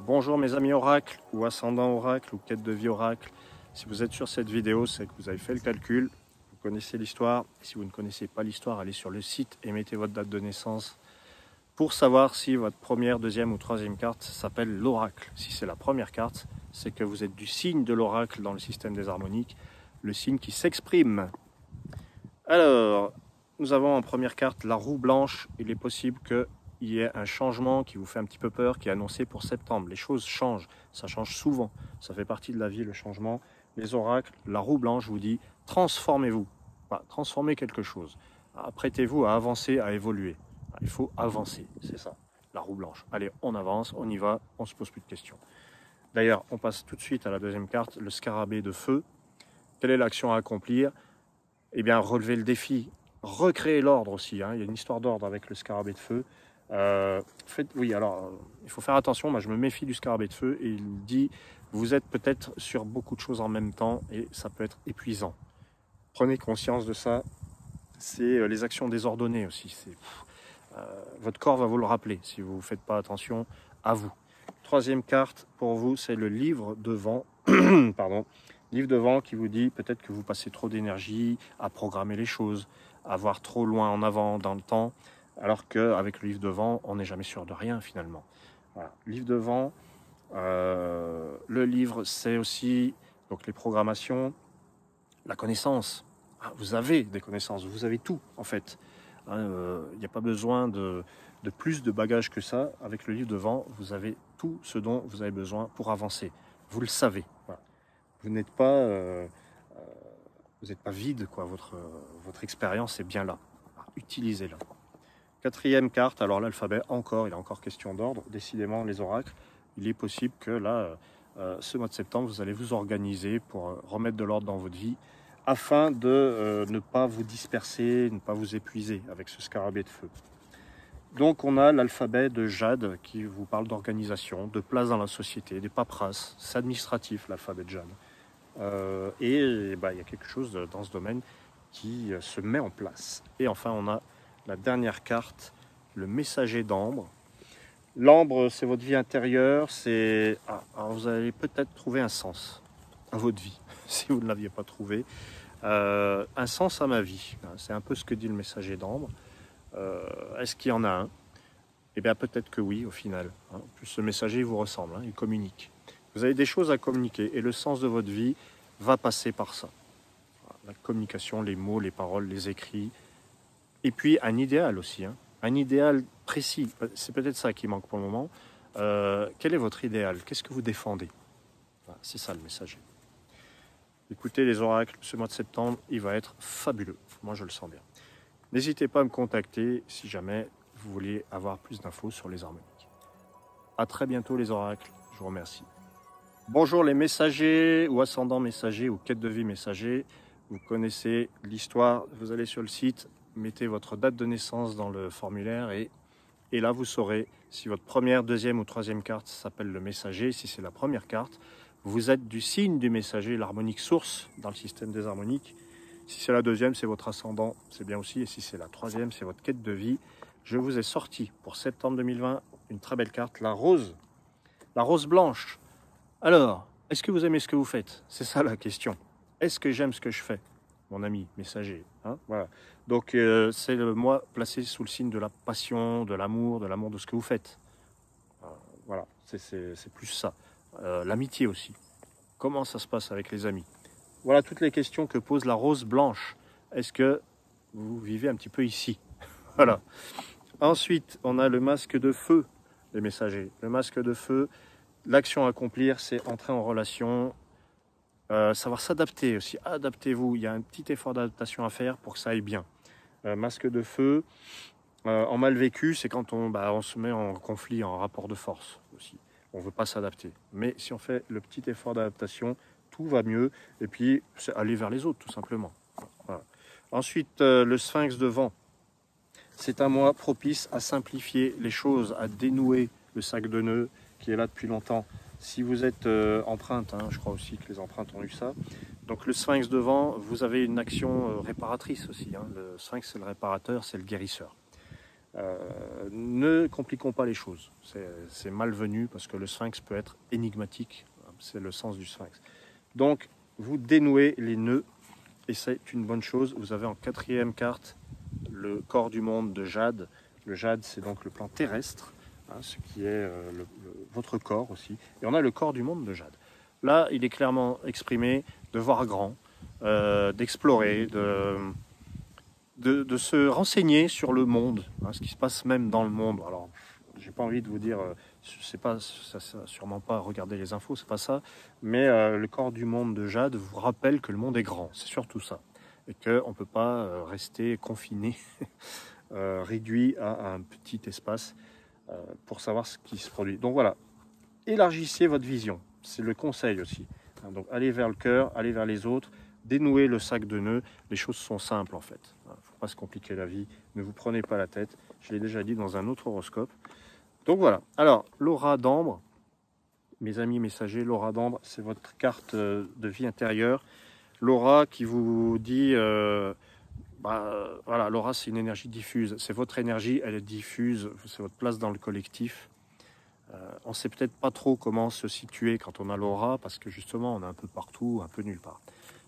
Bonjour mes amis oracle ou ascendant oracle ou quête de vie oracle. Si vous êtes sur cette vidéo, c'est que vous avez fait le calcul, vous connaissez l'histoire. Si vous ne connaissez pas l'histoire, allez sur le site et mettez votre date de naissance pour savoir si votre première, deuxième ou troisième carte s'appelle l'oracle. Si c'est la première carte, c'est que vous êtes du signe de l'oracle dans le système des harmoniques, le signe qui s'exprime. Alors, nous avons en première carte la roue blanche. Il est possible qu'il y ait un changement qui vous fait un petit peu peur, qui est annoncé pour septembre. Les choses changent, ça change souvent, ça fait partie de la vie, le changement. Les oracles, la roue blanche vous dit transformez-vous, transformez quelque chose. Apprêtez-vous à avancer, à évoluer. Il faut avancer, c'est ça, la roue blanche. Allez, on avance, on y va, on ne se pose plus de questions. D'ailleurs, on passe tout de suite à la deuxième carte, le scarabée de feu. Quelle est l'action à accomplir? Eh bien, relever le défi, recréer l'ordre aussi. Il y a une histoire d'ordre avec le scarabée de feu. Oui, alors, il faut faire attention. Moi, je me méfie du scarabée de feu et il dit, vous êtes peut-être sur beaucoup de choses en même temps et ça peut être épuisant. Prenez conscience de ça. C'est les actions désordonnées aussi. Votre corps va vous le rappeler si vous ne faites pas attention à vous. Troisième carte pour vous, c'est le livre de vent. Pardon. Livre de vent qui vous dit peut-être que vous passez trop d'énergie à programmer les choses, à voir trop loin en avant dans le temps, alors qu'avec le livre de vent, on n'est jamais sûr de rien finalement. Voilà. Livre de vent, le livre, c'est aussi donc les programmations, la connaissance. Vous avez des connaissances, vous avez tout en fait. Il n'y a pas besoin de plus de bagages que ça. Avec le livre de vent, vous avez tout ce dont vous avez besoin pour avancer. Vous le savez. Voilà. Vous n'êtes pas vide, quoi. Votre expérience est bien là. Utilisez-la. Quatrième carte, alors l'alphabet, il est encore question d'ordre. Décidément, les oracles, il est possible que là, ce mois de septembre, vous allez vous organiser pour remettre de l'ordre dans votre vie, afin de ne pas vous disperser, ne pas vous épuiser avec ce scarabée de feu. Donc on a l'alphabet de Jade qui vous parle d'organisation, de place dans la société, des paperasses, c'est administratif l'alphabet de Jade. Il y a quelque chose dans ce domaine qui se met en place. Et enfin on a la dernière carte, le messager d'Ambre. L'ambre, c'est votre vie intérieure, alors vous allez peut-être trouver un sens à votre vie, si vous ne l'aviez pas trouvé. Un sens à ma vie, c'est un peu ce que dit le messager d'Ambre. Est-ce qu'il y en a un? Eh bien peut-être que oui au final. En plus ce messager vous ressemble, il communique. Vous avez des choses à communiquer et le sens de votre vie va passer par ça. La communication, les mots, les paroles, les écrits. Et puis un idéal aussi, un idéal précis. C'est peut-être ça qui manque pour le moment. Quel est votre idéal? Qu'est-ce que vous défendez? Voilà, c'est ça le messager. Écoutez les oracles, ce mois de septembre, il va être fabuleux. Moi, je le sens bien. N'hésitez pas à me contacter si jamais vous voulez avoir plus d'infos sur les harmoniques. À très bientôt les oracles, je vous remercie. Bonjour les messagers ou ascendants messagers ou quête de vie messagers. Vous connaissez l'histoire, vous allez sur le site, mettez votre date de naissance dans le formulaire et là vous saurez si votre première, deuxième ou troisième carte s'appelle le messager. Si c'est la première carte, vous êtes du signe du messager, l'harmonique source dans le système des harmoniques. Si c'est la deuxième, c'est votre ascendant, c'est bien aussi. Et si c'est la troisième, c'est votre quête de vie. Je vous ai sorti pour septembre 2020 une très belle carte, la rose blanche. Alors, est-ce que vous aimez ce que vous faites? C'est ça la question. Est-ce que j'aime ce que je fais, mon ami messager, voilà. Donc, c'est le mois placé sous le signe de la passion, de l'amour de ce que vous faites. Voilà, c'est plus ça. L'amitié aussi. Comment ça se passe avec les amis? Voilà toutes les questions que pose la rose blanche. Est-ce que vous vivez un petit peu ici? Voilà. Ensuite, on a le masque de feu, les messagers. Le masque de feu, l'action à accomplir, c'est entrer en relation, savoir s'adapter aussi. Adaptez-vous, il y a un petit effort d'adaptation à faire pour que ça aille bien. Masque de feu, en mal vécu, c'est quand on se met en conflit, en rapport de force aussi. On ne veut pas s'adapter. Mais si on fait le petit effort d'adaptation, tout va mieux. Et puis, c'est aller vers les autres, tout simplement. Voilà. Ensuite, le sphinx de vent. C'est un mois propice à simplifier les choses, à dénouer le sac de nœuds qui est là depuis longtemps. Si vous êtes empreinte, je crois aussi que les empreintes ont eu ça. Donc le sphinx de vent, vous avez une action réparatrice aussi. Le sphinx, c'est le réparateur, c'est le guérisseur. Ne compliquons pas les choses. C'est malvenu parce que le sphinx peut être énigmatique. C'est le sens du sphinx. Donc, vous dénouez les nœuds et c'est une bonne chose. Vous avez en 4e carte le corps du monde de jade. Le jade, c'est donc le plan terrestre, hein, ce qui est votre corps aussi. Et on a le corps du monde de jade. Là, il est clairement exprimé de voir grand, d'explorer, de se renseigner sur le monde, hein, ce qui se passe même dans le monde. Alors, j'ai pas envie de vous dire, c'est pas, ça, sûrement pas regarder les infos, c'est pas ça, mais le corps du monde de Jade vous rappelle que le monde est grand, c'est surtout ça, et qu'on peut pas rester confiné, réduit à un petit espace pour savoir ce qui se produit. Donc voilà, élargissez votre vision, c'est le conseil aussi. Hein, donc allez vers le cœur, allez vers les autres, dénouez le sac de nœuds, les choses sont simples en fait. Il ne faut pas se compliquer la vie, ne vous prenez pas la tête, je l'ai déjà dit dans un autre horoscope. Donc voilà, alors l'aura d'ambre, mes amis messagers, l'aura d'ambre, c'est votre carte de vie intérieure. L'aura qui vous dit, voilà, l'aura c'est une énergie diffuse, c'est votre énergie, elle est diffuse, c'est votre place dans le collectif. On ne sait peut-être pas trop comment se situer quand on a l'aura, parce que justement on est un peu partout, un peu nulle part.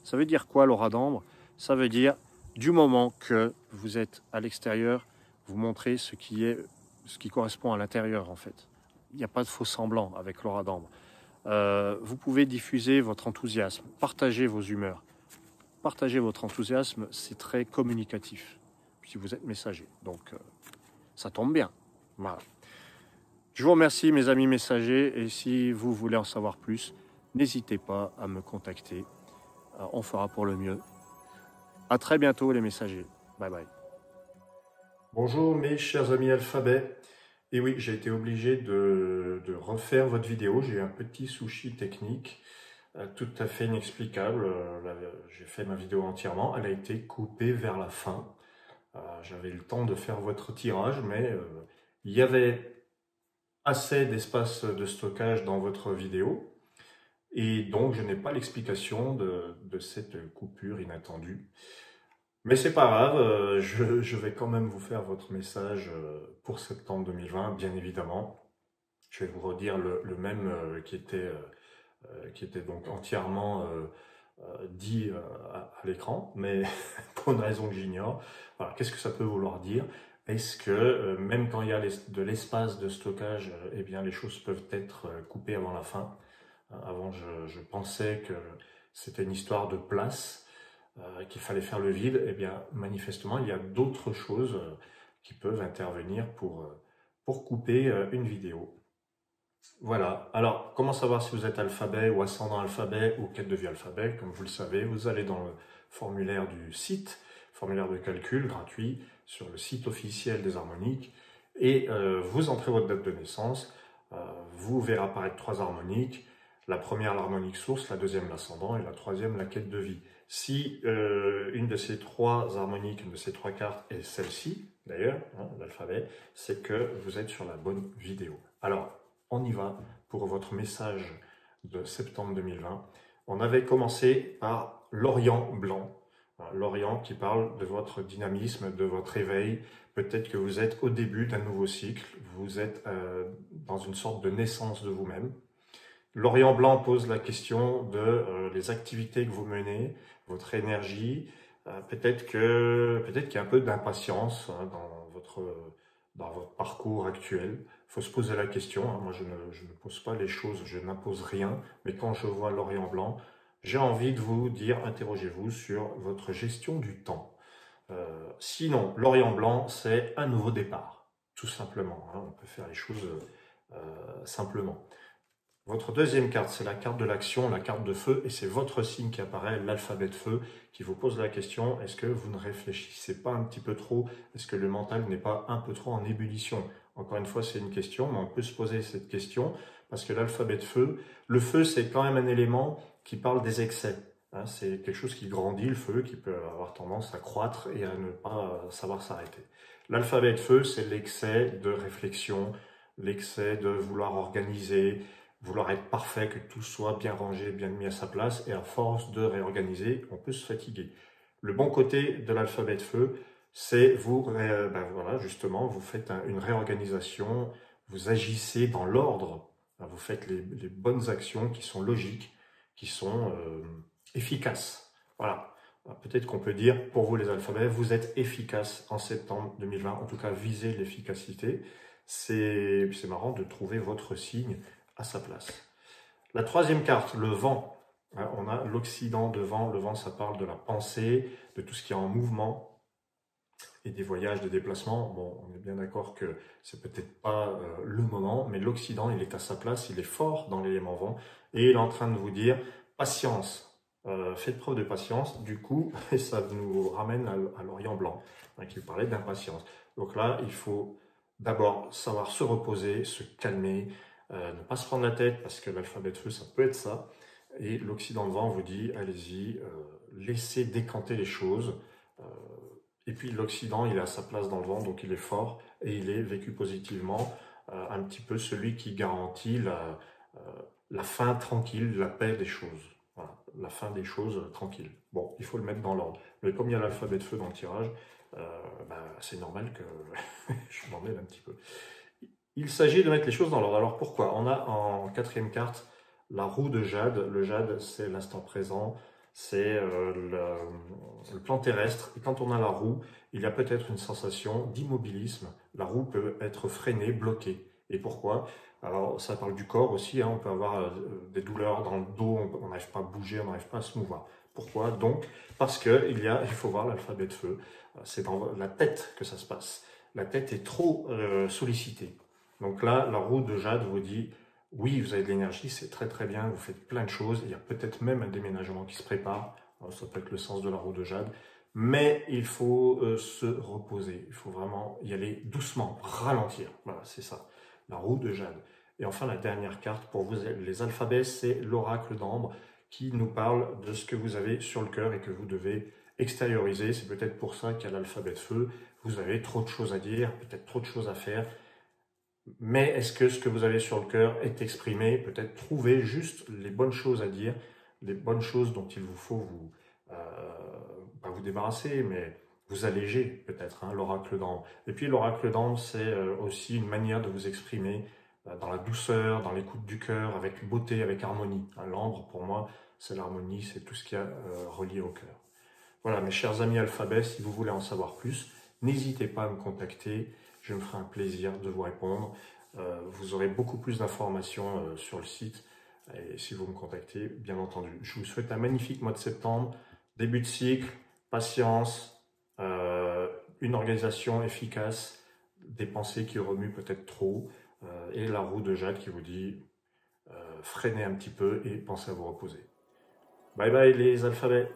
Ça veut dire quoi l'aura d'ambre? Ça veut dire du moment que vous êtes à l'extérieur, vous montrez ce qui correspond à l'intérieur en fait. Il n'y a pas de faux semblant avec l'aura d'ambre. Vous pouvez diffuser votre enthousiasme, partager vos humeurs. Partager votre enthousiasme, c'est très communicatif, si vous êtes messager. Donc ça tombe bien. Voilà. Je vous remercie mes amis messagers et si vous voulez en savoir plus, n'hésitez pas à me contacter. On fera pour le mieux. À très bientôt les messagers. Bye bye. Bonjour mes chers amis alphabet. Et oui, j'ai été obligé de refaire votre vidéo. J'ai eu un petit souci technique tout à fait inexplicable. J'ai fait ma vidéo entièrement. Elle a été coupée vers la fin. J'avais le temps de faire votre tirage, mais il y avait assez d'espace de stockage dans votre vidéo. Et donc, je n'ai pas l'explication de cette coupure inattendue. Mais c'est pas grave, je vais quand même vous faire votre message pour septembre 2020, bien évidemment. Je vais vous redire le même qui était donc entièrement dit à l'écran, mais pour une raison que j'ignore. Voilà, qu'est-ce que ça peut vouloir dire? Est-ce que même quand il y a de l'espace de stockage, eh bien les choses peuvent être coupées avant la fin? Avant, je pensais que c'était une histoire de place, qu'il fallait faire le vide. Eh bien, manifestement, il y a d'autres choses qui peuvent intervenir pour couper une vidéo. Voilà. Alors, comment savoir si vous êtes alphabet ou ascendant alphabet ou quête de vie alphabet? Comme vous le savez, vous allez dans le formulaire du site, formulaire de calcul gratuit, sur le site officiel des harmoniques, et vous entrez votre date de naissance. Vous verrez apparaître 3 harmoniques. La première, l'harmonique source, la deuxième, l'ascendant, et la troisième, la quête de vie. Si une de ces 3 harmoniques, une de ces 3 cartes est celle-ci, d'ailleurs, hein, l'alphabet, c'est que vous êtes sur la bonne vidéo. Alors, on y va pour votre message de septembre 2020. On avait commencé par l'Orient blanc, l'Orient qui parle de votre dynamisme, de votre éveil. Peut-être que vous êtes au début d'un nouveau cycle, vous êtes dans une sorte de naissance de vous-même. L'Orient blanc pose la question de les activités que vous menez, votre énergie. Peut-être qu'il y a un peu d'impatience hein, dans votre parcours actuel. Il faut se poser la question. Hein. Moi, je ne pose pas les choses, je n'impose rien. Mais quand je vois l'Orient blanc, j'ai envie de vous dire, interrogez-vous sur votre gestion du temps. Sinon, l'Orient blanc, c'est un nouveau départ, tout simplement. Hein. On peut faire les choses simplement. Votre deuxième carte, c'est la carte de l'action, la carte de feu, et c'est votre signe qui apparaît, l'alphabet de feu, qui vous pose la question, est-ce que vous ne réfléchissez pas un petit peu trop? Est-ce que le mental n'est pas un peu trop en ébullition? Encore une fois, c'est une question, mais on peut se poser cette question, parce que l'alphabet de feu, le feu, c'est quand même un élément qui parle des excès. Hein, c'est quelque chose qui grandit, le feu, qui peut avoir tendance à croître et à ne pas savoir s'arrêter. L'alphabet de feu, c'est l'excès de réflexion, l'excès de vouloir organiser, vouloir être parfait, que tout soit bien rangé, bien mis à sa place, et à force de réorganiser, on peut se fatiguer. Le bon côté de l'alphabet de feu, c'est vous, voilà, justement, vous faites une réorganisation, vous agissez dans l'ordre, vous faites les bonnes actions qui sont logiques, qui sont efficaces. Voilà. Peut-être qu'on peut dire, pour vous les alphabets, vous êtes efficace en septembre 2020, en tout cas visez l'efficacité. C'est marrant de trouver votre signe à sa place. La troisième carte, le vent. On a l'Occident devant. Le vent, ça parle de la pensée, de tout ce qui est en mouvement et des voyages, des déplacements. Bon, on est bien d'accord que c'est peut-être pas le moment, mais l'Occident, il est à sa place, il est fort dans l'élément vent et il est en train de vous dire patience. Faites preuve de patience, du coup, ça nous ramène à l'Orient blanc, qui parlait d'impatience. Donc là, il faut d'abord savoir se reposer, se calmer, ne pas se prendre la tête, parce que l'alphabet de feu, ça peut être ça. Et l'Occident de vent vous dit, allez-y, laissez décanter les choses. Et puis l'Occident, il a sa place dans le vent, donc il est fort, et il est vécu positivement, un petit peu celui qui garantit la fin tranquille, la paix des choses. Voilà, la fin des choses tranquille. Bon, il faut le mettre dans l'ordre. Mais comme il y a l'alphabet de feu dans le tirage, c'est normal que je m'en mêle un petit peu. Il s'agit de mettre les choses dans l'ordre. Alors pourquoi? On a en quatrième carte la roue de jade. Le jade, c'est l'instant présent, c'est le plan terrestre. Et quand on a la roue, il y a peut-être une sensation d'immobilisme. La roue peut être freinée, bloquée. Et pourquoi? Alors, ça parle du corps aussi, hein. On peut avoir des douleurs dans le dos, on n'arrive pas à bouger, on n'arrive pas à se mouvoir. Pourquoi? Donc, parce que il faut voir l'alphabet de feu. C'est dans la tête que ça se passe. La tête est trop sollicitée. Donc là, la roue de jade vous dit, oui, vous avez de l'énergie, c'est très très bien, vous faites plein de choses, il y a peut-être même un déménagement qui se prépare, ça peut être le sens de la roue de jade, mais il faut se reposer, il faut vraiment y aller doucement, ralentir, voilà, c'est ça, la roue de jade. Et enfin, la dernière carte pour vous, les alphabets, c'est l'oracle d'ambre qui nous parle de ce que vous avez sur le cœur et que vous devez extérioriser. C'est peut-être pour ça qu'il y a l'alphabet de feu, vous avez trop de choses à dire, peut-être trop de choses à faire. Mais est-ce que ce que vous avez sur le cœur est exprimé? Peut-être trouver juste les bonnes choses à dire, les bonnes choses dont il vous faut pas vous débarrasser, mais vous alléger peut-être, hein, l'oracle d'ambre. Et puis l'oracle d'ambre, c'est aussi une manière de vous exprimer dans la douceur, dans l'écoute du cœur, avec beauté, avec harmonie. Hein, l'ambre, pour moi, c'est l'harmonie, c'est tout ce qui est relié au cœur. Voilà, mes chers amis alphabets, si vous voulez en savoir plus, n'hésitez pas à me contacter. Je me ferai un plaisir de vous répondre. Vous aurez beaucoup plus d'informations sur le site et si vous me contactez, bien entendu. Je vous souhaite un magnifique mois de septembre, début de cycle, patience, une organisation efficace, des pensées qui remuent peut-être trop et la roue de jade qui vous dit freinez un petit peu et pensez à vous reposer. Bye bye les alphabets!